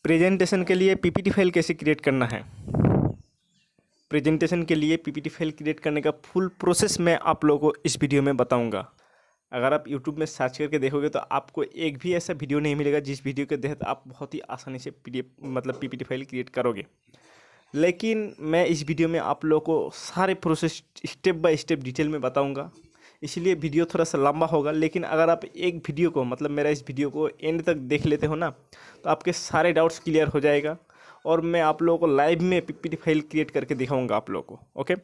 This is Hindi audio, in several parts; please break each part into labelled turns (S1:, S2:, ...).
S1: प्रेजेंटेशन के लिए पीपीटी फाइल कैसे क्रिएट करना है। प्रेजेंटेशन के लिए पीपीटी फाइल क्रिएट करने का फुल प्रोसेस मैं आप लोगों को इस वीडियो में बताऊंगा। अगर आप यूट्यूब में सर्च करके देखोगे तो आपको एक भी ऐसा वीडियो नहीं मिलेगा जिस वीडियो के तहत आप बहुत ही आसानी से पीपीटी फाइल क्रिएट करोगे। लेकिन मैं इस वीडियो में आप लोगों को सारे process step by step detail में बताऊंगा, इसलिए वीडियो थोड़ा सा लंबा होगा। लेकिन अगर आप एक वीडियो को मेरा इस वीडियो को एंड तक देख लेते हो ना, तो आपके सारे डाउट्स क्लियर हो जाएगा और मैं आप लोगों को लाइव में पीपीटी फाइल क्रिएट करके दिखाऊंगा आप लोगों को। ओके,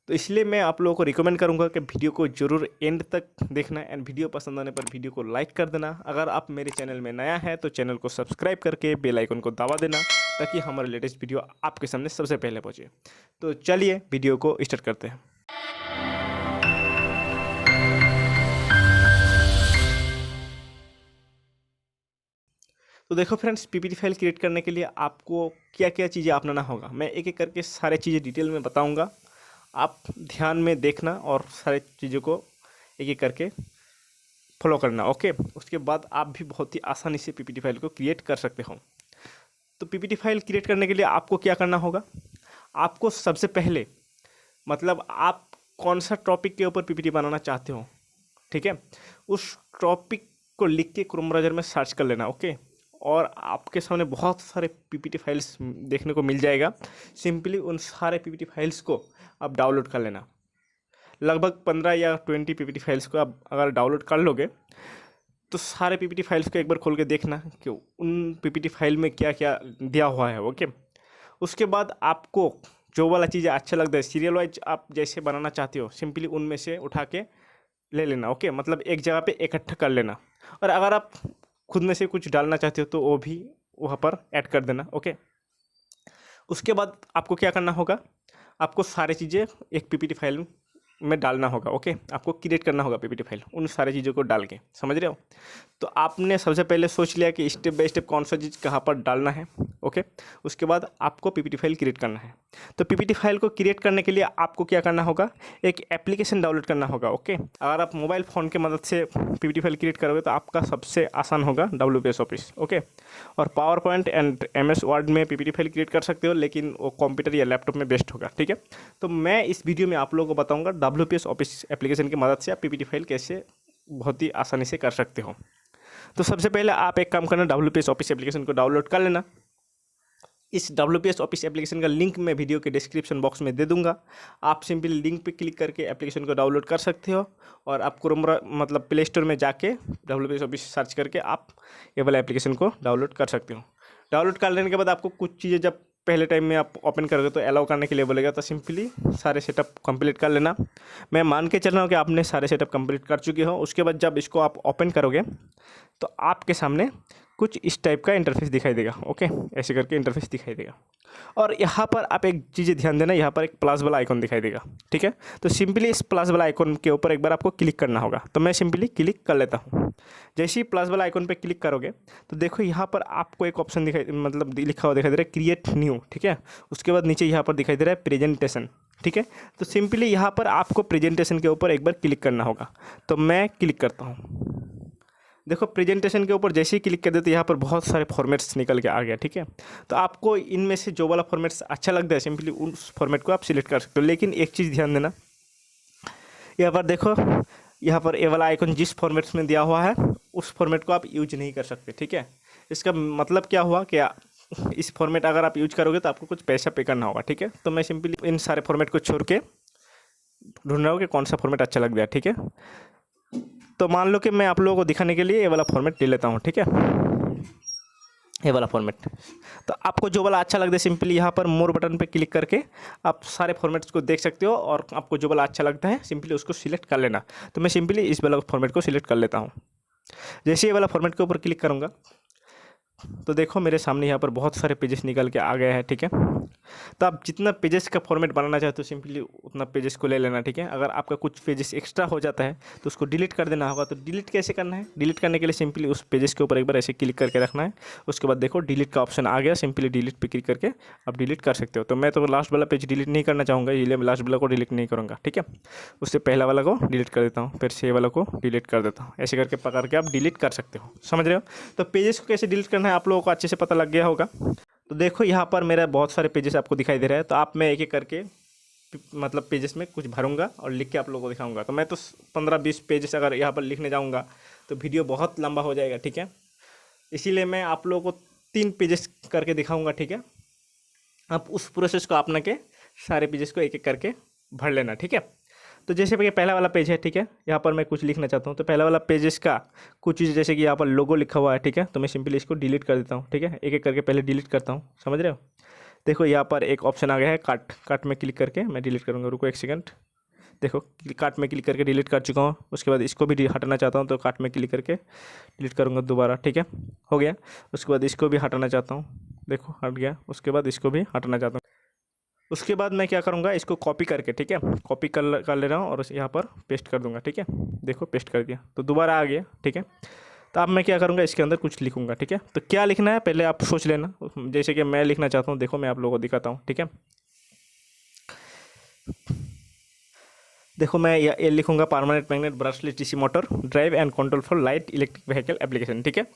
S1: तो इसलिए मैं आप लोगों को रिकमेंड करूंगा कि वीडियो को जरूर एंड तक देखना एंड वीडियो पसंद आने पर वीडियो को लाइक कर देना। अगर आप मेरे चैनल में नया है तो चैनल को सब्सक्राइब करके बेल आइकन को दबा देना ताकि हमारा लेटेस्ट वीडियो आपके सामने सबसे पहले पहुंचे। तो चलिए वीडियो को स्टार्ट करते हैं। तो देखो फ्रेंड्स, पीपीटी फाइल क्रिएट करने के लिए आपको क्या क्या चीज़ें अपनाना होगा, मैं एक एक करके सारे चीज़ें डिटेल में बताऊंगा। आप ध्यान में देखना और सारे चीज़ों को एक एक करके फॉलो करना। ओके, उसके बाद आप भी बहुत ही आसानी से पीपीटी फाइल को क्रिएट कर सकते हो। तो पीपीटी फाइल क्रिएट करने के लिए आपको क्या करना होगा, आपको सबसे पहले आप कौन सा टॉपिक के ऊपर पीपीटी बनाना चाहते हो, ठीक है, उस टॉपिक को लिख के क्रोम ब्राउज़र में सर्च कर लेना। ओके, और आपके सामने बहुत सारे पीपीटी फाइल्स देखने को मिल जाएगा। सिंपली उन सारे पीपीटी फाइल्स को आप डाउनलोड कर लेना। लगभग 15 या 20 पीपीटी फाइल्स को आप अगर डाउनलोड कर लोगे तो सारे पीपीटी फाइल्स को एक बार खोल के देखना कि उन पीपीटी फाइल में क्या क्या दिया हुआ है। ओके, उसके बाद आपको जो वाला चीज़ें अच्छा लगता है, सीरियल वाइज आप जैसे बनाना चाहते हो, सिंपली उनमें से उठा के ले लेना। ओके, एक जगह पे इकट्ठा कर लेना। और अगर आप खुद में से कुछ डालना चाहते हो तो वो भी वहाँ पर ऐड कर देना। ओके, उसके बाद आपको क्या करना होगा, आपको सारी चीज़ें एक पीपीटी फाइल में डालना होगा। ओके, आपको क्रिएट करना होगा पीपीटी फाइल उन सारी चीज़ों को डाल के, समझ रहे हो। तो आपने सबसे पहले सोच लिया कि स्टेप बाय स्टेप कौन सा चीज़ कहाँ पर डालना है। ओके, उसके बाद आपको पीपीटी फाइल क्रिएट करना है। तो पीपीटी फाइल को क्रिएट करने के लिए आपको क्या करना होगा, एक एप्लीकेशन डाउनलोड करना होगा। ओके, अगर आप मोबाइल फ़ोन की मदद से पीपीटी फाइल क्रिएट करोगे तो आपका सबसे आसान होगा WPS ऑफिस। ओके, और power point and MS word में पीपीटी फाइल क्रिएट कर सकते हो, लेकिन वो कंप्यूटर या लैपटॉप में बेस्ट होगा। ठीक है, तो मैं इस वीडियो में आप लोगों को बताऊँगा WPS ऑफिस एप्लीकेशन की मदद से आप पीपीटी फाइल कैसे बहुत ही आसानी से कर सकते हो। तो सबसे पहले आप एक काम करना, WPS ऑफिस एप्लीकेशन को डाउनलोड कर लेना। इस WPS ऑफिस एप्लीकेशन का लिंक मैं वीडियो के डिस्क्रिप्शन बॉक्स में दे दूंगा। आप सिंपली लिंक पे क्लिक करके एप्लीकेशन को डाउनलोड कर सकते हो और आप क्रोम प्ले स्टोर में जाके WPS ऑफिस सर्च करके आप ये वाला एप्लीकेशन को डाउनलोड कर सकते हो। डाउनलोड कर लेने के बाद आपको कुछ चीज़ें जब पहले टाइम में आप ओपन करोगे तो अलाउ करने के लिए बोलेगा, तो सिंपली सारे सेटअप कंप्लीट कर लेना। मैं मान के चल रहा हूँ कि आपने सारे सेटअप कंप्लीट कर चुके हो। उसके बाद जब इसको आप ओपन करोगे तो आपके सामने कुछ इस टाइप का इंटरफेस दिखाई देगा। ओके, ऐसे करके इंटरफेस दिखाई देगा और यहाँ पर आप एक चीज़ ध्यान देना, यहाँ पर एक प्लस वाला आइकॉन दिखाई देगा। ठीक है, तो सिंपली इस प्लस वाला आइकॉन के ऊपर एक बार आपको क्लिक करना होगा। तो मैं सिंपली क्लिक कर लेता हूँ। जैसे ही प्लस वाला आइकॉन पे क्लिक करोगे तो देखो यहाँ पर आपको एक ऑप्शन दिखाई लिखा हुआ दिखाई दे रहा है, क्रिएट न्यू। ठीक है, उसके बाद नीचे यहाँ पर दिखाई दे रहा है प्रेजेंटेशन। ठीक है, तो सिंपली यहाँ पर आपको प्रेजेंटेशन के ऊपर एक बार क्लिक करना होगा। तो मैं क्लिक करता हूँ। देखो, प्रेजेंटेशन के ऊपर जैसे ही क्लिक कर देते यहाँ पर बहुत सारे फॉर्मेट्स निकल के आ गया। ठीक है, तो आपको इनमें से जो वाला फॉर्मेट्स अच्छा लगता है सिंपली उस फॉर्मेट को आप सिलेक्ट कर सकते हो। लेकिन एक चीज़ ध्यान देना, यहाँ पर देखो, यहाँ पर ये वाला आइकन जिस फॉर्मेट्स में दिया हुआ है उस फॉर्मेट को आप यूज नहीं कर सकते। ठीक है, इसका मतलब क्या हुआ कि इस फॉर्मेट अगर आप यूज करोगे तो आपको कुछ पैसा पे करना होगा। ठीक है, तो मैं सिंपली इन सारे फॉर्मेट को छोड़ के ढूंढ रहा हूँ कि कौन सा फॉर्मेट अच्छा लग गया। ठीक है, तो मान लो कि मैं आप लोगों को दिखाने के लिए ये वाला फॉर्मेट ले लेता हूँ। ठीक है, ये वाला फॉर्मेट। तो आपको जो वाला अच्छा लगता है सिंपली यहाँ पर मोर बटन पे क्लिक करके आप सारे फॉर्मेट्स को देख सकते हो और आपको जो वाला अच्छा लगता है सिंपली उसको सिलेक्ट कर लेना। तो मैं सिंपली इस वाला फॉर्मेट को सिलेक्ट कर लेता हूँ। जैसे ये वाला फॉर्मेट के ऊपर क्लिक करूँगा तो देखो मेरे सामने यहाँ पर बहुत सारे पेजेस निकल के आ गए हैं। ठीक है, तो आप जितना पेजेस का फॉर्मेट बनाना चाहते हो सिंपली उतना पेजेस को ले लेना, ठीक है। अगर आपका कुछ पेजेस एक्स्ट्रा हो जाता है तो उसको डिलीट कर देना होगा। तो डिलीट कैसे करना है, डिलीट करने के लिए सिंपली उस पेजेस के ऊपर एक बार ऐसे क्लिक करके रखना है। उसके बाद देखो डिलीट का ऑप्शन आ गया, सिंपली डिलीट पे क्लिक करके आप डिलीट कर सकते हो। तो मैं तो लास्ट वाला पेज डिलीट नहीं करना चाहूँगा, इसलिए मैं लास्ट वाला को डिलीट नहीं करूँगा, ठीक है। उससे पहला वाला को डिलीट कर देता हूँ, फिर से वाला को डिलीट कर देता हूँ। ऐसे करके पकड़ के आप डिलीट कर सकते हो, समझ रहे हो। तो पेजेस को कैसे डिलीट करना है आप लोगों को अच्छे से पता लग गया होगा। तो देखो यहाँ पर मेरा बहुत सारे पेजेस आपको दिखाई दे रहा है। तो आप मैं एक एक करके मतलब पेजेस में कुछ भरूंगा और लिख के आप लोगों को दिखाऊंगा। तो मैं तो 15-20 पेजेस अगर यहाँ पर लिखने जाऊँगा तो वीडियो बहुत लंबा हो जाएगा, ठीक है। इसीलिए मैं आप लोगों को 3 पेजेस करके दिखाऊंगा, ठीक है। आप उस प्रोसेस को अपना के सारे पेजेस को एक एक करके भर लेना, ठीक है। तो जैसे कि पहला वाला पेज है, ठीक है, यहाँ पर मैं कुछ लिखना चाहता हूँ। तो पहला वाला पेजेस का कुछ चीज़ जैसे कि यहाँ पर लोगो लिखा हुआ है, ठीक है। तो मैं सिंपली इसको डिलीट कर देता हूँ, ठीक है। एक एक करके पहले डिलीट करता हूँ, समझ रहे हो। देखो यहाँ पर एक ऑप्शन आ गया है काट, काट में क्लिक करके मैं डिलीट करूँगा। रुको एक सेकंड, देखो काट में क्लिक करके डिलीट कर चुका हूँ। उसके बाद इसको भी हटाना चाहता हूँ तो काट में क्लिक करके डिलीट करूँगा दोबारा, ठीक है, हो गया। उसके बाद इसको भी हटाना चाहता हूँ, देखो हट गया। उसके बाद इसको भी हटाना चाहता हूँ। उसके बाद मैं क्या करूँगा, इसको कॉपी करके, ठीक है, कॉपी कर ले रहा हूँ और यहाँ पर पेस्ट कर दूँगा, ठीक है। देखो पेस्ट कर दिया तो दोबारा आ गया, ठीक है। तो अब मैं क्या करूँगा, इसके अंदर कुछ लिखूँगा, ठीक है। तो क्या लिखना है पहले आप सोच लेना। जैसे कि मैं लिखना चाहता हूँ, देखो मैं आप लोगों को दिखाता हूँ, ठीक है। देखो मैं ये लिखूँगा permanent magnet brushless DC motor drive and control for light electric vehicle application, ठीक है।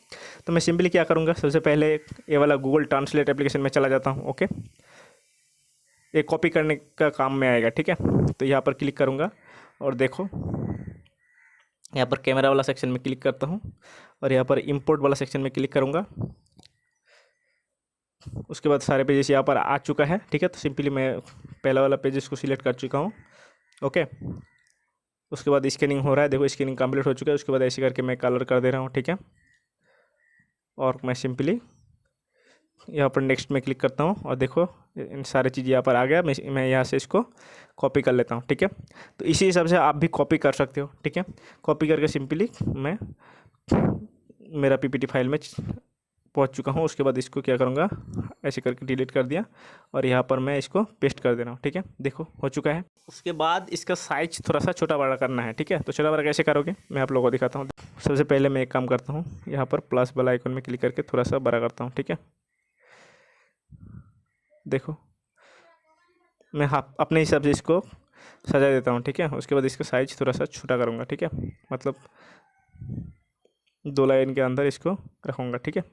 S1: तो मैं सिंपली क्या करूँगा, सबसे पहले ये वाला गूगल ट्रांसलेट एप्लीकेशन में चला जाता हूँ, ओके। ये कॉपी करने का काम में आएगा, ठीक है। तो यहाँ पर क्लिक करूँगा और देखो यहाँ पर कैमरा वाला सेक्शन में क्लिक करता हूँ और यहाँ पर इंपोर्ट वाला सेक्शन में क्लिक करूँगा। उसके बाद सारे पेजेस यहाँ पर आ चुका है, ठीक है। तो सिंपली मैं पहला वाला पेजेस को सिलेक्ट कर चुका हूँ, ओके। उसके बाद स्कैनिंग हो रहा है, देखो स्कैनिंग कंप्लीट हो चुका है। उसके बाद ऐसे करके मैं कलर कर दे रहा हूँ, ठीक है। और मैं सिंपली यहाँ पर नेक्स्ट में क्लिक करता हूँ और देखो इन सारी चीज़ यहाँ पर आ गया। मैं यहाँ से इसको कॉपी कर लेता हूँ, ठीक है। तो इसी हिसाब से आप भी कॉपी कर सकते हो, ठीक है। कॉपी करके सिंपली मैं मेरा पीपीटी फाइल में पहुँच चुका हूँ। उसके बाद इसको क्या करूँगा, ऐसे करके डिलीट कर दिया और यहाँ पर मैं इसको पेस्ट कर दे रहा हूँ, ठीक है। देखो हो चुका है। उसके बाद इसका साइज थोड़ा सा छोटा बड़ा करना है, ठीक है। तो छोटा बड़ा कैसे करोगे मैं आप लोगों को दिखाता हूँ। सबसे पहले मैं एक काम करता हूँ, यहाँ पर प्लस वाला आइकन में क्लिक करके थोड़ा सा बड़ा करता हूँ, ठीक है। देखो मैं अपने हिसाब से इसको सजा देता हूँ, ठीक है। उसके बाद इसका साइज थोड़ा सा छोटा करूँगा, ठीक है। मतलब 2 लाइन के अंदर इसको रखूँगा, ठीक है।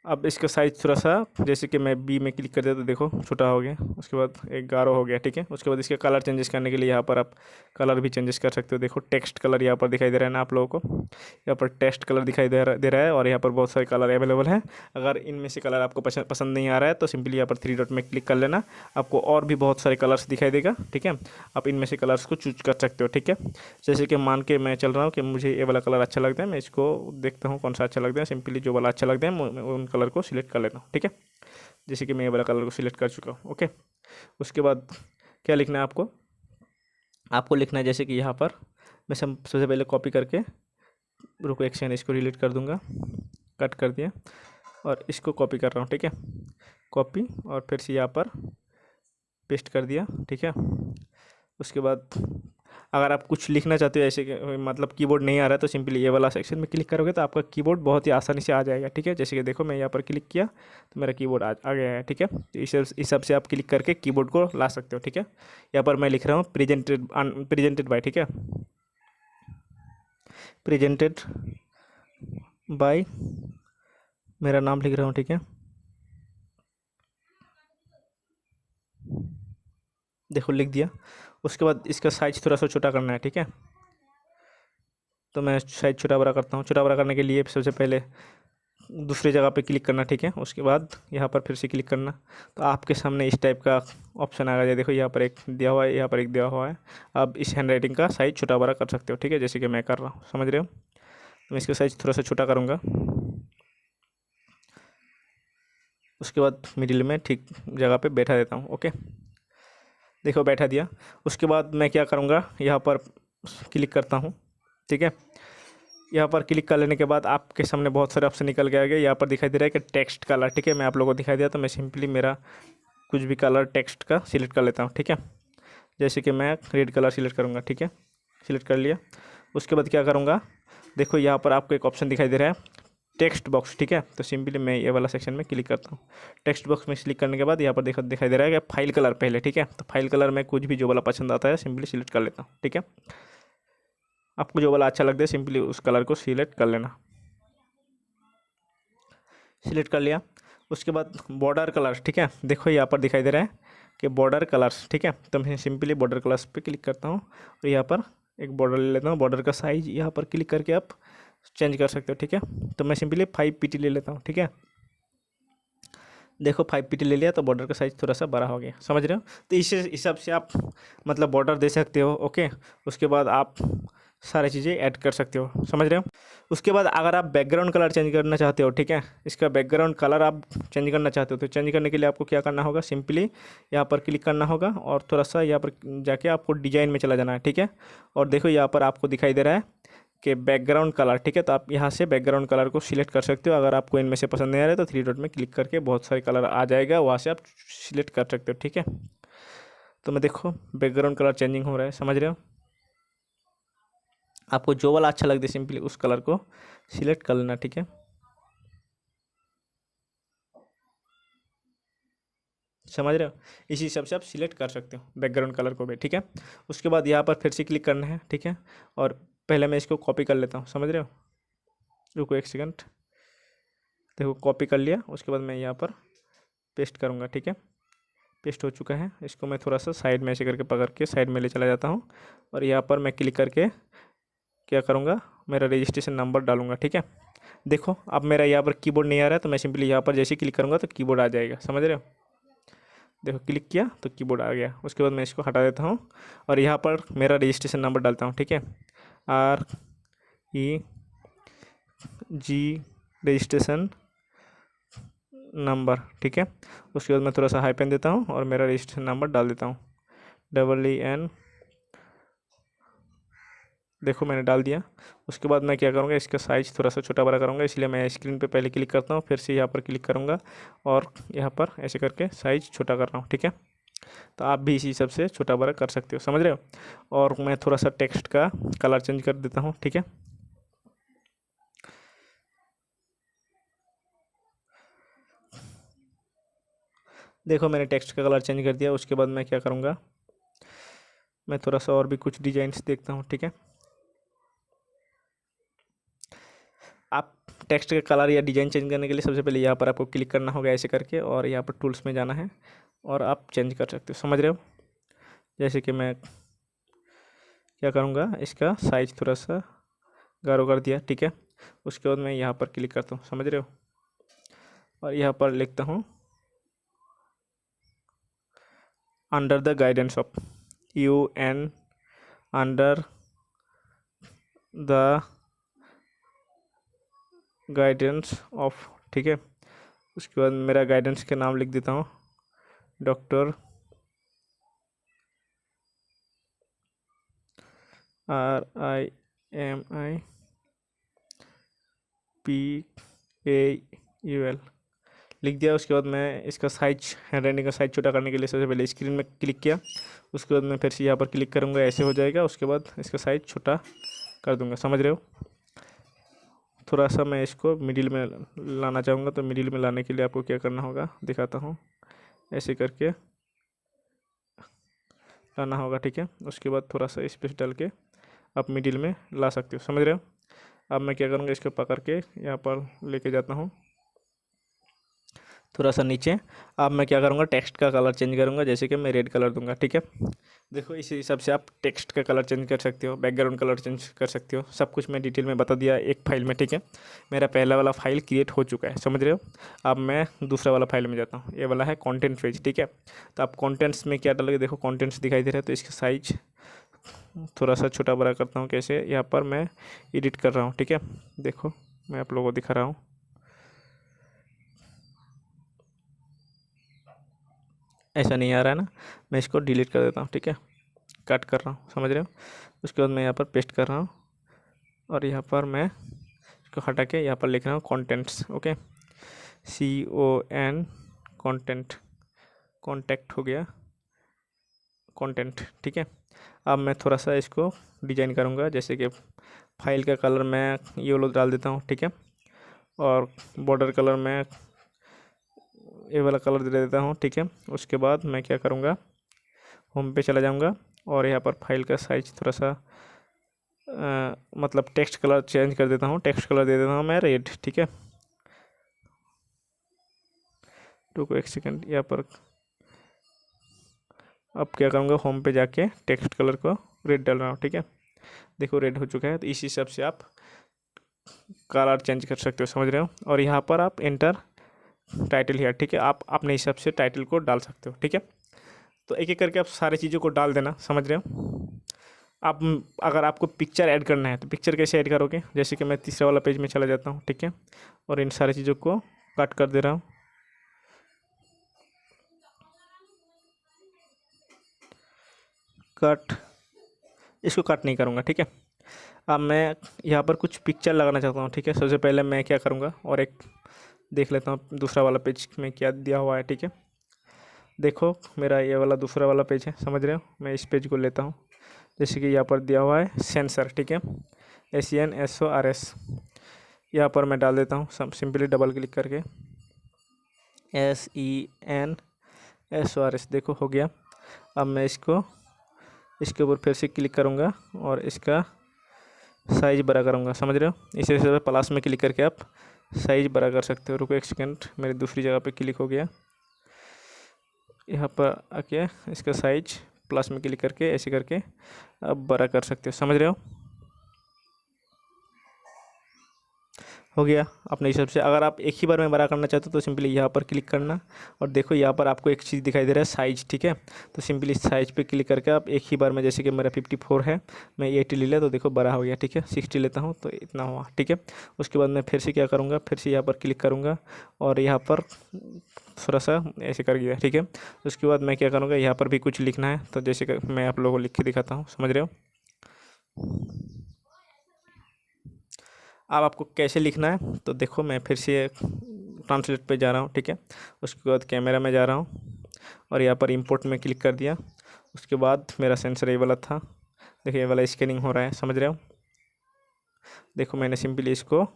S1: अब इसका साइज़ थोड़ा सा जैसे कि मैं बी में क्लिक कर दिया तो देखो छोटा हो गया। उसके बाद एक गाढ़ा हो गया, ठीक है। उसके बाद इसका कलर चेंजेस करने के लिए यहाँ पर आप कलर भी चेंजेस कर सकते हो। देखो टेक्स्ट कलर यहाँ पर दिखाई दे रहा है ना आप लोगों को, यहाँ पर टेक्स्ट कलर दिखाई दे रहा है और यहाँ पर बहुत सारे कलर अवेलेबल हैं। अगर इनमें से कलर आपको पसंद नहीं आ रहा है तो सिंपली यहाँ पर 3 डॉट में क्लिक कर लेना, आपको और भी बहुत सारे कलर्स दिखाई देगा, ठीक है। आप इनमें से कलर्स को चूज कर सकते हो, ठीक है। जैसे कि मान के मैं चल रहा हूँ कि मुझे ये वाला कलर अच्छा लगता है, मैं इसको देखता हूँ कौन सा अच्छा लगता है। सिंपली जो वाला अच्छा लगता है मैं उन कलर को सिलेक्ट कर लेता हूँ, ठीक है। जैसे कि मैं ये वाला कलर को सिलेक्ट कर चुका हूँ, ओके। उसके बाद क्या लिखना है आपको लिखना है जैसे कि यहाँ पर मैं सबसे पहले कॉपी करके, रुको एक सेकंड, इसको डिलीट कर दूँगा, कट कर दिया और इसको कॉपी कर रहा हूँ, ठीक है। कॉपी और फिर से यहाँ पर पेस्ट कर दिया, ठीक है। उसके बाद अगर आप कुछ लिखना चाहते हो ऐसे मतलब कीबोर्ड नहीं आ रहा है तो सिंपली ये वाला सेक्शन में क्लिक करोगे तो आपका कीबोर्ड बहुत ही आसानी से आ जाएगा, ठीक है। जैसे कि देखो मैं यहाँ पर क्लिक किया तो मेरा कीबोर्ड आ गया है, ठीक है। तो इस हिसाब से आप क्लिक करके कीबोर्ड को ला सकते हो, ठीक है। यहाँ पर मैं लिख रहा हूँ प्रेजेंटेड बाय, ठीक है, प्रेजेंटेड बाय मेरा नाम लिख रहा हूँ, ठीक है। देखो लिख दिया। उसके बाद इसका साइज थोड़ा सा छोटा करना है, ठीक है। तो मैं साइज छोटा बड़ा करता हूँ। छोटा बड़ा करने के लिए सबसे पहले दूसरी जगह पे क्लिक करना, ठीक है। उसके बाद यहाँ पर फिर से क्लिक करना तो आपके सामने इस टाइप का ऑप्शन आ गया। देखो यहाँ पर एक दिया हुआ है, यहाँ पर एक दिया हुआ है। आप इस हैंड राइटिंग का साइज़ छोटा बड़ा कर सकते हो, ठीक है, जैसे कि मैं कर रहा हूँ, समझ रहे हो। तो मैं इसका साइज़ थोड़ा सा छोटा करूँगा। उसके बाद मिडिल में ठीक जगह पे बैठा देता हूँ, ओके। देखो बैठा दिया। उसके बाद मैं क्या करूँगा, यहाँ पर क्लिक करता हूँ, ठीक है। यहाँ पर क्लिक कर लेने के बाद आपके सामने बहुत सारे ऑप्शन निकल के आ गए। यहाँ पर दिखाई दे रहा है कि टेक्स्ट कलर, ठीक है। मैं आप लोगों को दिखाई दिया तो मैं सिंपली मेरा कुछ भी कलर टेक्स्ट का सिलेक्ट कर लेता हूँ, ठीक है। जैसे कि मैं रेड कलर सिलेक्ट करूँगा, ठीक है। सिलेक्ट कर लिया। उसके बाद क्या करूँगा, देखो यहाँ पर आपको एक ऑप्शन दिखाई दे रहा है टेक्स्ट बॉक्स, ठीक है। तो सिंपली मैं ये वाला सेक्शन में क्लिक करता हूँ। टेक्स्ट बॉक्स में क्लिक करने के बाद यहाँ पर देखो दिखाई दे रहा है कि फाइल कलर पहले, ठीक है। तो फाइल कलर में कुछ भी जो वाला पसंद आता है सिंपली सिलेक्ट कर लेता हूँ, ठीक है। आपको जो वाला अच्छा लगता है सिंपली उस कलर को सिलेक्ट कर लेना। सिलेक्ट कर लिया। उसके बाद बॉर्डर कलर्स, ठीक है। देखो यहाँ पर दिखाई दे रहा है कि बॉर्डर कलर्स, ठीक है। तो मैं सिंपली बॉर्डर कलर्स पे क्लिक करता हूँ और यहाँ पर एक बॉर्डर ले लेता हूँ। बॉर्डर का साइज यहाँ पर क्लिक करके आप चेंज कर सकते हो, ठीक है। तो मैं सिंपली 5 पीटी ले लेता हूँ, ठीक है। देखो 5 पीटी ले लिया तो बॉर्डर का साइज़ थोड़ा सा बड़ा हो गया, समझ रहे हो। तो इस हिसाब से आप मतलब बॉर्डर दे सकते हो, ओके। उसके बाद आप सारी चीज़ें ऐड कर सकते हो, समझ रहे हो। उसके बाद अगर आप बैकग्राउंड कलर चेंज करना चाहते हो, ठीक है, इसका बैकग्राउंड कलर आप चेंज करना चाहते हो तो चेंज करने के लिए आपको क्या करना होगा, सिंपली यहाँ पर क्लिक करना होगा और थोड़ा सा यहाँ पर जाके आपको डिजाइन में चला जाना है, ठीक है। और देखो यहाँ पर आपको दिखाई दे रहा है कि बैकग्राउंड कलर, ठीक है। तो आप यहाँ से बैकग्राउंड कलर को सिलेक्ट कर सकते हो। अगर आपको इनमें से पसंद नहीं आ रहा है तो 3 डॉट में क्लिक करके बहुत सारे कलर आ जाएगा, वहाँ से आप सिलेक्ट कर सकते हो, ठीक है। तो मैं देखो बैकग्राउंड कलर चेंजिंग हो रहा है, समझ रहे हो। आपको जो वाला अच्छा लगता है सिंपली उस कलर को सिलेक्ट कर लेना, ठीक है। समझ रहे हो। इसी हिसाब से आप सिलेक्ट कर सकते हो बैकग्राउंड कलर को भी, ठीक है। उसके बाद यहाँ पर फिर से क्लिक करना है, ठीक है। और पहले मैं इसको कॉपी कर लेता हूँ, समझ रहे हो। रुको एक सेकंड, देखो कॉपी कर लिया। उसके बाद मैं यहाँ पर पेस्ट करूँगा, ठीक है। पेस्ट हो चुका है। इसको मैं थोड़ा सा साइड में ऐसे करके पकड़ के साइड में ले चला जाता हूँ और यहाँ पर मैं क्लिक करके क्या करूँगा, मेरा रजिस्ट्रेशन नंबर डालूंगा, ठीक है। देखो अब मेरा यहाँ पर कीबोर्ड नहीं आ रहा है तो मैं सिंपली यहाँ पर जैसे क्लिक करूँगा तो कीबोर्ड आ जाएगा, समझ रहे हो। देखो क्लिक किया तो कीबोर्ड आ गया। उसके बाद मैं इसको हटा देता हूँ और यहाँ पर मेरा रजिस्ट्रेशन नंबर डालता हूँ, ठीक है। REG रजिस्ट्रेशन नंबर, ठीक है। उसके बाद मैं थोड़ा सा हाइपन देता हूँ और मेरा रजिस्ट्रेशन नंबर डाल देता हूँ EEN। देखो मैंने डाल दिया। उसके बाद मैं क्या करूँगा, इसका साइज़ थोड़ा सा छोटा बड़ा करूँगा, इसलिए मैं स्क्रीन पे पहले क्लिक करता हूँ, फिर से यहाँ पर क्लिक करूँगा और यहाँ पर ऐसे करके साइज़ छोटा कर रहा हूँ, ठीक है। तो आप भी इसी हिसाब से छोटा बड़ा कर सकते हो, समझ रहे हो। और मैं थोड़ा सा टेक्स्ट का कलर चेंज कर देता हूँ, ठीक है। देखो मैंने टेक्स्ट का कलर चेंज कर दिया। उसके बाद मैं क्या करूँगा, मैं थोड़ा सा और भी कुछ डिजाइन्स देखता हूँ, ठीक है। आप टेक्स्ट का कलर या डिज़ाइन चेंज करने के लिए सबसे पहले यहाँ पर आपको क्लिक करना होगा ऐसे करके और यहाँ पर टूल्स में जाना है और आप चेंज कर सकते हो, समझ रहे हो। जैसे कि मैं क्या करूँगा, इसका साइज़ थोड़ा सा गाढ़ा कर दिया, ठीक है। उसके बाद मैं यहाँ पर क्लिक करता हूँ, समझ रहे हो। और यहाँ पर लिखता हूँ under the guidance of UN, under the guidance of, ठीक है। उसके बाद मेरा गाइडेंस का नाम लिख देता हूँ डॉक्टर RIMIPAUL लिख दिया। उसके बाद मैं इसका साइज हैंडराइटिंग का साइज छोटा करने के लिए सबसे पहले स्क्रीन में क्लिक किया। उसके बाद मैं फिर से यहाँ पर क्लिक करूँगा, ऐसे हो जाएगा। उसके बाद इसका साइज छोटा कर दूँगा, समझ रहे हो। थोड़ा सा मैं इसको मिडिल में लाना चाहूँगा तो मिडिल में लाने के लिए आपको क्या करना होगा दिखाता हूँ, ऐसे करके लाना होगा, ठीक है। उसके बाद थोड़ा सा स्पेस डाल के आप मिडिल में ला सकते हो, समझ रहे हो। अब मैं क्या करूँगा, इसको पकड़ के यहाँ पर लेके जाता हूँ थोड़ा सा नीचे। अब मैं क्या करूँगा, टेक्स्ट का कलर चेंज करूँगा, जैसे कि मैं रेड कलर दूंगा, ठीक है। देखो इसी हिसाब से आप टेक्स्ट का कलर चेंज कर सकते हो, बैकग्राउंड कलर चेंज कर सकते हो। सब कुछ मैं डिटेल में बता दिया एक फाइल में, ठीक है। मेरा पहला वाला फाइल क्रिएट हो चुका है, समझ रहे हो। अब मैं दूसरा वाला फाइल में जाता हूँ। ये वाला है कंटेंट पेज, ठीक है। तो आप कंटेंट्स में क्या डालोगे, देखो कंटेंट्स दिखाई दे रहा है तो इसका साइज थोड़ा सा छोटा बड़ा करता हूँ। कैसे, यहाँ पर मैं एडिट कर रहा हूँ, ठीक है। देखो मैं आप लोगों को दिखा रहा हूँ, ऐसा नहीं आ रहा है ना। मैं इसको डिलीट कर देता हूँ, ठीक है। कट कर रहा हूँ, समझ रहे हो। उसके बाद मैं यहाँ पर पेस्ट कर रहा हूँ और यहाँ पर मैं इसको हटा के यहाँ पर लिख रहा हूँ contents. Okay, CON content, contact हो गया कंटेंट। ठीक है, अब मैं थोड़ा सा इसको डिजाइन करूँगा, जैसे कि फाइल का कलर मैं येलो डाल देता हूँ। ठीक है, और बॉर्डर कलर मैं ये वाला कलर दे देता हूँ। ठीक है, उसके बाद मैं क्या करूँगा, होम पे चला जाऊँगा और यहाँ पर फाइल का साइज थोड़ा सा मतलब टेक्स्ट कलर चेंज कर देता हूँ। टेक्स्ट कलर दे देता हूँ मैं रेड। ठीक है, रुको एक सेकंड, यहाँ पर अब क्या करूँगा, होम पे जाके टेक्स्ट कलर को रेड डाल रहा हूँ। ठीक है, देखो रेड हो चुका है। तो इस हिसाब से आप कलर चेंज कर सकते हो, समझ रहे हो। और यहाँ पर आप एंटर टाइटल हियर। ठीक है, आप अपने हिसाब से टाइटल को डाल सकते हो। ठीक है, तो एक एक करके आप सारी चीज़ों को डाल देना, समझ रहे हो। आप अगर आपको पिक्चर ऐड करना है तो पिक्चर कैसे ऐड करोगे, जैसे कि मैं तीसरा वाला पेज में चला जाता हूँ। ठीक है, और इन सारी चीज़ों को कट कर दे रहा हूँ। कट, इसको कट नहीं करूँगा। ठीक है, अब मैं यहाँ पर कुछ पिक्चर लगाना चाहता हूँ। ठीक है, सबसे पहले मैं क्या करूँगा, और एक देख लेता हूँ दूसरा वाला पेज में क्या दिया हुआ है। ठीक है, देखो मेरा ये वाला दूसरा वाला पेज है, समझ रहे हो। मैं इस पेज को लेता हूँ, जैसे कि यहाँ पर दिया हुआ है सेंसर। ठीक है, SENSORS, यहाँ पर मैं डाल देता हूँ सिंपली डबल क्लिक करके SENSORS। देखो हो गया। अब मैं इसको इसके ऊपर फिर से क्लिक करूँगा और इसका साइज बड़ा करूँगा, समझ रहे हो। इसी तरह प्लस में क्लिक करके आप साइज बड़ा कर सकते हो। रुको एक सेकंड, मेरी दूसरी जगह पे क्लिक हो गया। यहाँ पर आके इसका साइज प्लस में क्लिक करके ऐसे करके आप बड़ा कर सकते हो, समझ रहे हो गया अपने हिसाब से। अगर आप एक ही बार में बड़ा करना चाहते हो तो सिंपली यहाँ पर क्लिक करना, और देखो यहाँ पर आपको एक चीज़ दिखाई दे रहा है साइज। ठीक है, तो सिंपली साइज पे क्लिक करके आप एक ही बार में, जैसे कि मेरा 54 है, मैं 80 ले लिया तो देखो बड़ा हो गया। ठीक है, 60 लेता हूँ तो इतना हुआ। ठीक है, उसके बाद मैं फिर से क्या करूँगा, फिर से यहाँ पर क्लिक करूँगा और यहाँ पर थोड़ा सा ऐसे कर दिया। ठीक है, उसके बाद मैं क्या करूँगा, यहाँ पर भी कुछ लिखना है, तो जैसे कि मैं आप लोगों को लिख के दिखाता हूँ, समझ रहे हो। अब आपको कैसे लिखना है तो देखो, मैं फिर से ट्रांसलेट पे जा रहा हूँ। ठीक है, उसके बाद कैमरा में जा रहा हूँ और यहाँ पर इंपोर्ट में क्लिक कर दिया। उसके बाद मेरा सेंसर ये वाला था, देखिए ये वाला स्कैनिंग हो रहा है, समझ रहे हो। देखो मैंने सिंपली इसको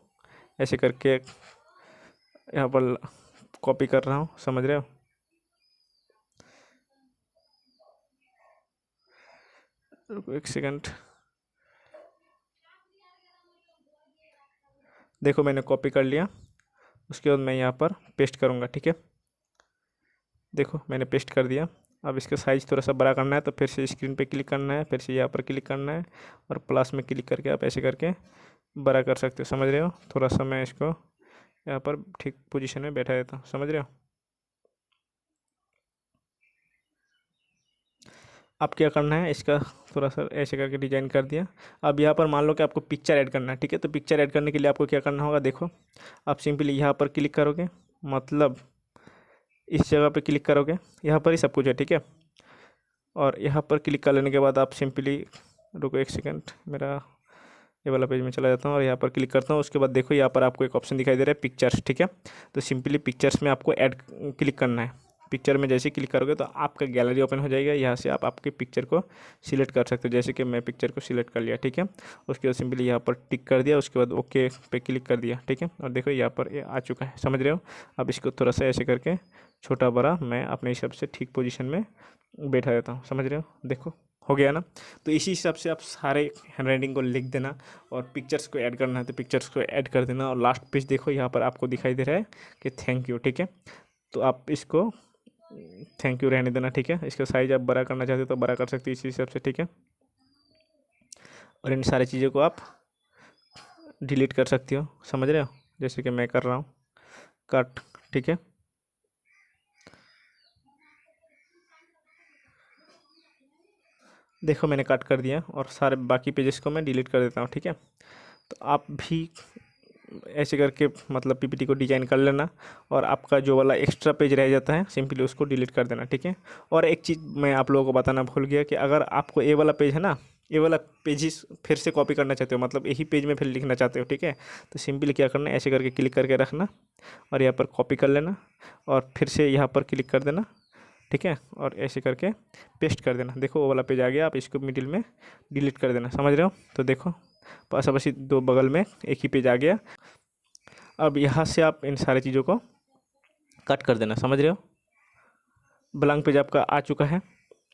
S1: ऐसे करके यहाँ पर कॉपी कर रहा हूँ, समझ रहे हो। एक सेकंड, देखो मैंने कॉपी कर लिया। उसके बाद मैं यहाँ पर पेस्ट करूँगा। ठीक है, देखो मैंने पेस्ट कर दिया। अब इसका साइज़ थोड़ा सा बड़ा करना है तो फिर से स्क्रीन पे क्लिक करना है, फिर से यहाँ पर क्लिक करना है और प्लस में क्लिक करके आप ऐसे करके बड़ा कर सकते हो, समझ रहे हो। थोड़ा सा मैं इसको यहाँ पर ठीक पोजीशन में बैठा देता हूँ, समझ रहे हो। अब क्या करना है, इसका थोड़ा सा ऐसे करके डिजाइन कर दिया। अब यहाँ पर मान लो कि आपको पिक्चर ऐड करना है। ठीक है, तो पिक्चर ऐड करने के लिए आपको क्या करना होगा, देखो आप सिंपली यहाँ पर क्लिक करोगे, मतलब इस जगह पे क्लिक करोगे, यहाँ पर ही सब कुछ है। ठीक है, और यहाँ पर क्लिक कर लेने के बाद आप सिंपली, रुको एक सेकंड, मेरा ये वाला पेज में चला जाता हूँ और यहाँ पर क्लिक करता हूँ। उसके बाद देखो यहाँ पर आपको एक ऑप्शन दिखाई दे रहा है पिक्चर्स। ठीक है, तो सिंपली पिक्चर्स में आपको ऐड क्लिक करना है। पिक्चर में जैसे क्लिक करोगे तो आपका गैलरी ओपन हो जाएगा। यहाँ से आप आपके पिक्चर को सिलेक्ट कर सकते हो, जैसे कि मैं पिक्चर को सिलेक्ट कर लिया। ठीक है, उसके बाद सिंपली यहाँ पर टिक कर दिया, उसके बाद ओके पे क्लिक कर दिया। ठीक है, और देखो यहाँ पर ये आ चुका है, समझ रहे हो। अब इसको थोड़ा सा ऐसे करके छोटा बड़ा मैं अपने हिसाब से ठीक पोजीशन में बैठा देता हूँ, समझ रहे हो। देखो हो गया ना। तो इसी हिसाब से आप सारे हैंडराइटिंग को लिख देना, और पिक्चर्स को ऐड करना है तो पिक्चर्स को ऐड कर देना। और लास्ट पेज देखो यहाँ पर आपको दिखाई दे रहा है कि थैंक यू। ठीक है, तो आप इसको थैंक यू रहने देना। ठीक है, इसका साइज आप बड़ा करना चाहते हो तो बड़ा कर सकते हो इसी हिसाब से। ठीक है, और इन सारी चीज़ों को आप डिलीट कर सकती हो, समझ रहे हो, जैसे कि मैं कर रहा हूँ कट। ठीक है, देखो मैंने कट कर दिया और सारे बाकी पेजेस को मैं डिलीट कर देता हूँ। ठीक है, तो आप भी ऐसे करके मतलब पीपीटी को डिजाइन कर लेना, और आपका जो वाला एक्स्ट्रा पेज रह जाता है सिंपली उसको डिलीट कर देना। ठीक है, और एक चीज़ मैं आप लोगों को बताना भूल गया कि अगर आपको ये वाला पेज है ना, ये वाला पेजेस फिर से कॉपी करना चाहते हो, मतलब यही पेज में फिर लिखना चाहते हो, ठीक है, तो सिंपली क्या करना है, ऐसे करके क्लिक करके रखना और यहाँ पर कॉपी कर लेना और फिर से यहाँ पर क्लिक कर देना, ठीक है, और ऐसे करके पेस्ट कर देना। देखो वो वाला पेज आ गया, आप इसको मिडिल में डिलीट कर देना, समझ रहे हो। तो देखो पासापासी दो बगल में एक ही पेज आ गया। अब यहाँ से आप इन सारी चीज़ों को कट कर देना, समझ रहे हो। ब्लैंक पेज आपका आ चुका है।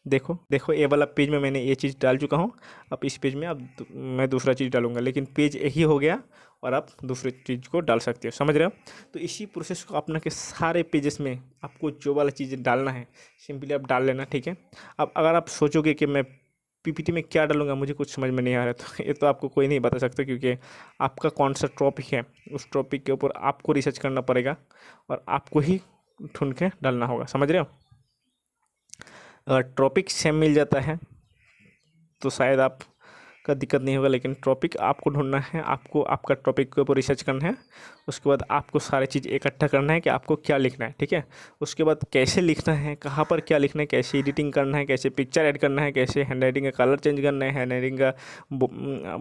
S1: देखो देखो ये वाला पेज में मैंने ये चीज़ डाल चुका हूँ। अब इस पेज में अब मैं दूसरा चीज़ डालूंगा, लेकिन पेज यही हो गया और आप दूसरी चीज़ को डाल सकते हो, समझ रहे हो। तो इसी प्रोसेस को अपना के सारे पेजेस में आपको जो वाला चीज़ डालना है सिंपली आप डाल लेना, ठीक है। अब अगर आप सोचोगे कि मैं पीपीटी में क्या डालूंगा, मुझे कुछ समझ में नहीं आ रहा, तो ये तो आपको कोई नहीं बता सकता, क्योंकि आपका कौन सा टॉपिक है उस टॉपिक के ऊपर आपको रिसर्च करना पड़ेगा और आपको ही ढूंढ के डालना होगा, समझ रहे हो। अगर टॉपिक सेम मिल जाता है तो शायद आपका दिक्कत नहीं होगा, लेकिन टॉपिक आपको ढूंढना है, आपको आपका टॉपिक के ऊपर रिसर्च करना है। उसके बाद आपको सारी चीज़ इकट्ठा करना है कि आपको क्या लिखना है, ठीक है। उसके बाद कैसे लिखना है, कहाँ पर क्या लिखना है, कैसे एडिटिंग करना है, कैसे पिक्चर ऐड करना है, कैसे हैंडराइटिंग का कलर चेंज करना है, हैंडराइटिंग का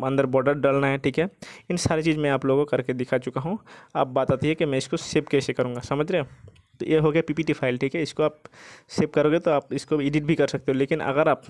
S1: अंदर बॉर्डर डालना है, ठीक है। इन सारी चीज़ मैं आप लोगों को करके दिखा चुका हूँ। अब बात आती है कि मैं इसको सेव कैसे करूँगा, समझ रहे हो। तो ये हो गया पीपीटी फाइल, ठीक है। इसको आप सेव करोगे तो आप इसको एडिट भी कर सकते हो, लेकिन अगर आप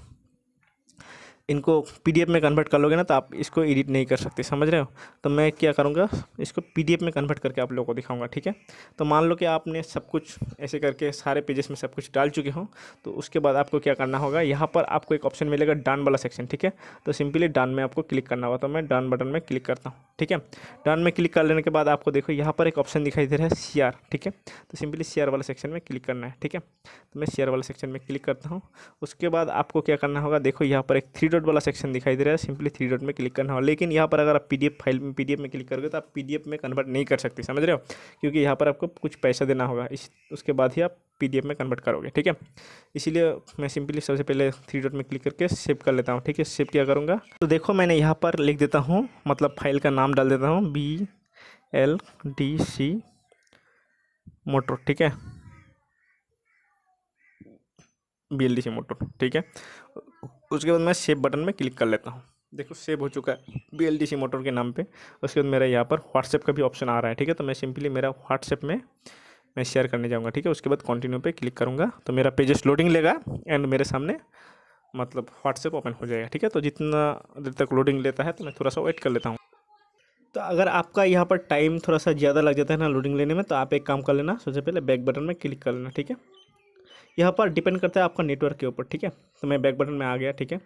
S1: इनको पीडीएफ में कन्वर्ट कर लोगे ना तो आप इसको एडिट नहीं कर सकते, समझ रहे हो। तो मैं क्या करूँगा, इसको पीडीएफ में कन्वर्ट करके आप लोगों को दिखाऊंगा, ठीक है। तो मान लो कि आपने सब कुछ ऐसे करके सारे पेजेस में सब कुछ डाल चुके हो, तो उसके बाद आपको क्या करना होगा, यहाँ पर आपको एक ऑप्शन मिलेगा डन वाला सेक्शन, ठीक है। तो सिंपली डन में आपको क्लिक करना होगा। तो मैं डन बटन में क्लिक करता हूँ, ठीक है। डन में क्लिक कर लेने के बाद आपको देखो यहाँ पर एक ऑप्शन दिखाई दे रहा है शेयर, ठीक है। तो सिंपली शेयर वाला सेक्शन में क्लिक करना है, ठीक है। तो मैं शेयर वाला सेक्शन में क्लिक करता हूँ। उसके बाद आपको क्या करना होगा, देखो यहाँ पर एक 3 डॉट वाला सेक्शन दिखाई दे रहा है, सिंपली 3 डॉट में क्लिक करना होगा। लेकिन यहाँ पर अगर आप पीडीएफ फाइल में पीडीएफ में क्लिक करोगे तो आप पीडीएफ में कन्वर्ट नहीं कर सकते, समझ रहे हो, क्योंकि यहाँ पर आपको कुछ पैसा देना होगा, उसके बाद ही आप पीडीएफ में कन्वर्ट करोगे, ठीक है। इसीलिए मैं सिंपली सबसे पहले 3 डॉट में क्लिक करके सेव कर लेता हूँ, ठीक है। सेव क्या करूँगा, तो देखो मैंने यहाँ पर लिख देता हूँ, मतलब फाइल का नाम डाल देता हूँ BLDC मोटर, ठीक है, BLDC मोटर, ठीक है। उसके बाद मैं सेव बटन में क्लिक कर लेता हूँ। देखो सेव हो चुका है BLDC मोटर के नाम पे। उसके बाद मेरा यहाँ पर व्हाट्सएप का भी ऑप्शन आ रहा है, ठीक है। तो मैं सिंपली मेरा व्हाट्सएप में मैं शेयर करने जाऊँगा, ठीक है। उसके बाद कंटिन्यू पे क्लिक करूँगा तो मेरा पेजेस लोडिंग लेगा एंड मेरे सामने मतलब व्हाट्सएप ओपन हो जाएगा, ठीक है। तो जितना देर तक लोडिंग लेता है तो मैं थोड़ा सा वेट कर लेता हूँ। तो अगर आपका यहाँ पर टाइम थोड़ा सा ज़्यादा लग जाता है ना लोडिंग लेने में, तो आप एक काम कर लेना, सबसे पहले बैक बटन में क्लिक कर लेना, ठीक है। यहाँ पर डिपेंड करता है आपका नेटवर्क के ऊपर, ठीक है। तो मैं बैक बटन में आ गया, ठीक है।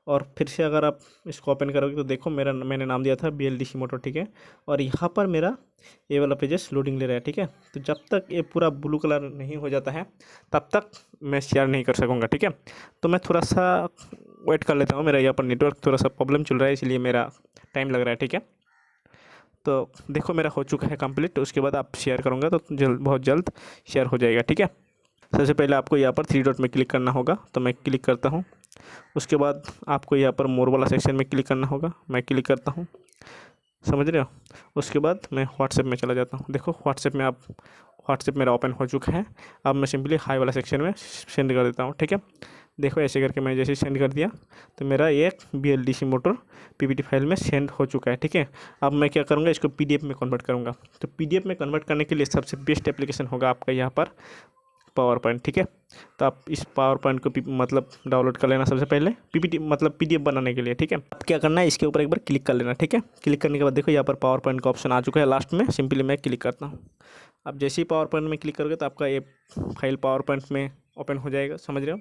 S1: और फिर से अगर आप इसको ओपन करोगे तो देखो मैंने नाम दिया था BLDC मोटर, ठीक है। और यहाँ पर मेरा ये वाला पेजेस लोडिंग ले रहा है, ठीक है। तो जब तक ये पूरा ब्लू कलर नहीं हो जाता है तब तक मैं शेयर नहीं कर सकूँगा, ठीक है। तो मैं थोड़ा सा वेट कर लेता हूँ, मेरा यहाँ पर नेटवर्क थोड़ा सा प्रॉब्लम चल रहा है, इसलिए मेरा टाइम लग रहा है, ठीक है। तो देखो मेरा हो चुका है कंप्लीट। उसके बाद आप शेयर करूँगा तो बहुत जल्द शेयर हो जाएगा, ठीक है। सबसे पहले आपको यहाँ पर 3 डॉट में क्लिक करना होगा, तो मैं क्लिक करता हूँ। उसके बाद आपको यहाँ पर मोर वाला सेक्शन में क्लिक करना होगा, मैं क्लिक करता हूँ, समझ रहे हो। उसके बाद मैं व्हाट्सएप में चला जाता हूँ। देखो व्हाट्सएप मेरा ओपन हो चुका है। अब मैं सिंपली हाई वाला सेक्शन में सेंड कर देता हूँ, ठीक है। देखो ऐसे करके मैं जैसे सेंड कर दिया तो मेरा एक BLDC मोटर पीपीटी फाइल में सेंड हो चुका है, ठीक है। अब मैं क्या करूँगा, इसको PDF में कन्वर्ट करूँगा। तो PDF में कन्वर्ट करने के लिए सबसे बेस्ट एप्लीकेशन होगा आपका यहाँ पर पावर पॉइंट, ठीक है। तो आप इस पावर पॉइंट को मतलब डाउनलोड कर लेना सबसे पहले PPT मतलब PDF बनाने के लिए, ठीक है। अब क्या करना है, इसके ऊपर एक बार क्लिक कर लेना, ठीक है। क्लिक करने के बाद देखो यहाँ पर पावर पॉइंट का ऑप्शन आ चुका है लास्ट में, सिंपली मैं क्लिक करता हूँ। अब जैसे ही पावर पॉइंट में क्लिक करोगे तो आपका ये फाइल पावर पॉइंट में ओपन हो जाएगा, समझ रहे हो।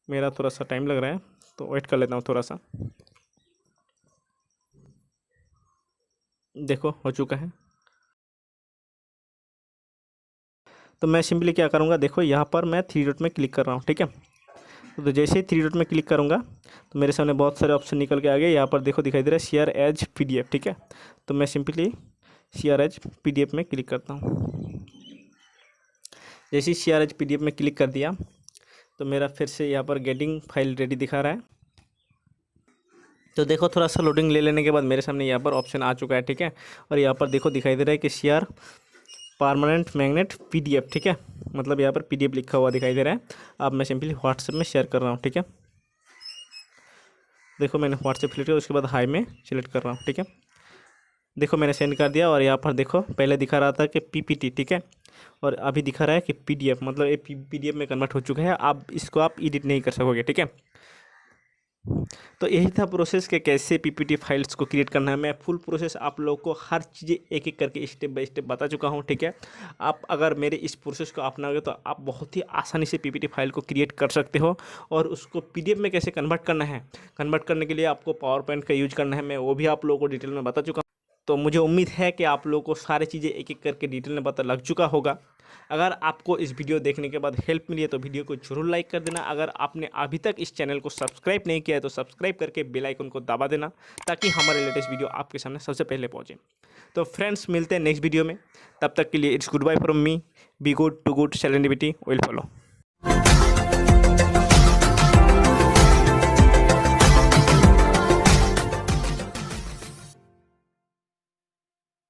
S1: मेरा थोड़ा सा टाइम लग रहा है तो वेट कर लेता हूँ थोड़ा सा। देखो हो चुका है। तो मैं सिंपली क्या करूँगा, देखो यहाँ पर मैं 3 डॉट में क्लिक कर रहा हूँ, ठीक है। तो जैसे ही 3 डॉट में क्लिक करूँगा तो मेरे सामने बहुत सारे ऑप्शन निकल के आ गए। यहाँ पर देखो दिखाई दे रहा है शेयर एज PDF, ठीक है। तो मैं सिंपली शेयर एज PDF में क्लिक करता हूँ। जैसे ही शेयर एज PDF में क्लिक कर दिया तो मेरा फिर से यहाँ पर गेटिंग फाइल रेडी दिखा रहा है। तो देखो थोड़ा सा लोडिंग ले लेने के बाद मेरे सामने यहाँ पर ऑप्शन आ चुका है, ठीक है। और यहाँ पर देखो दिखाई दे रहा है कि शेयर परमानेंट मैग्नेट PDF, ठीक है। मतलब यहाँ पर PDF लिखा हुआ दिखाई दे रहा है। अब मैं सिंपली व्हाट्सएप में शेयर कर रहा हूँ, ठीक है। देखो मैंने व्हाट्सएप सिलेक्ट किया, उसके बाद हाई में सिलेक्ट कर रहा हूँ, ठीक है। देखो मैंने सेंड कर दिया और यहाँ पर देखो पहले दिखा रहा था कि पीपीटी, ठीक है, और अभी दिखा रहा है कि पीडीएफ, मतलब ये पीडीएफ में कन्वर्ट हो चुका है। आप इसको आप एडिट नहीं कर सकोगे, ठीक है। तो यही था प्रोसेस कि कैसे पीपीटी फाइल्स को क्रिएट करना है। मैं फुल प्रोसेस आप लोगों को हर चीज़ें एक एक करके स्टेप बाय स्टेप बता चुका हूँ, ठीक है। आप अगर मेरे इस प्रोसेस को अपनाओगे तो आप बहुत ही आसानी से पीपीटी फाइल को क्रिएट कर सकते हो। और उसको पीडीएफ में कैसे कन्वर्ट करना है, कन्वर्ट करने के लिए आपको पावर पॉइंट का यूज करना है, मैं वो भी आप लोगों को डिटेल में बता चुका हूँ। तो मुझे उम्मीद है कि आप लोगों को सारी चीज़ें एक एक करके डिटेल में पता लग चुका होगा। अगर आपको इस वीडियो देखने के बाद हेल्प मिली है तो वीडियो को जरूर लाइक कर देना। अगर आपने अभी तक इस चैनल को सब्सक्राइब नहीं किया है तो सब्सक्राइब करके बेल आइकन को दबा देना, ताकि हमारे लेटेस्ट वीडियो आपके सामने सबसे पहले पहुंचे। तो फ्रेंड्स, मिलते हैं नेक्स्ट वीडियो में। तब तक के लिए it's goodbye from me. Be good to good, सेलेंडिविटी विल फॉलो।